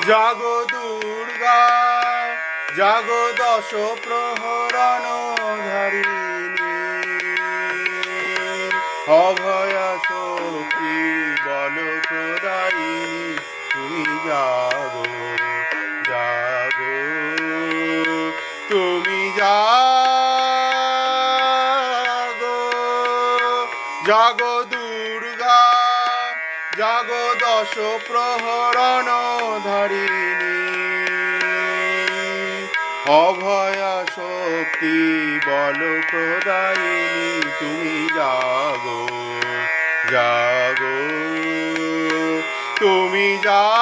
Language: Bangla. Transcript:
জাগো দুর্গা জাগো দশ প্রহরণ ধারিণী অভয়া শক্তি বল প্রদায়িনী তুমি জাগো জাগো তুমি জাগো জাগো দুর্গা জাগো দশ প্রহরণ ধারিণী অভয়া শক্তি বল প্রদায়িনী তুমি জাগো জাগো তুমি জাগো।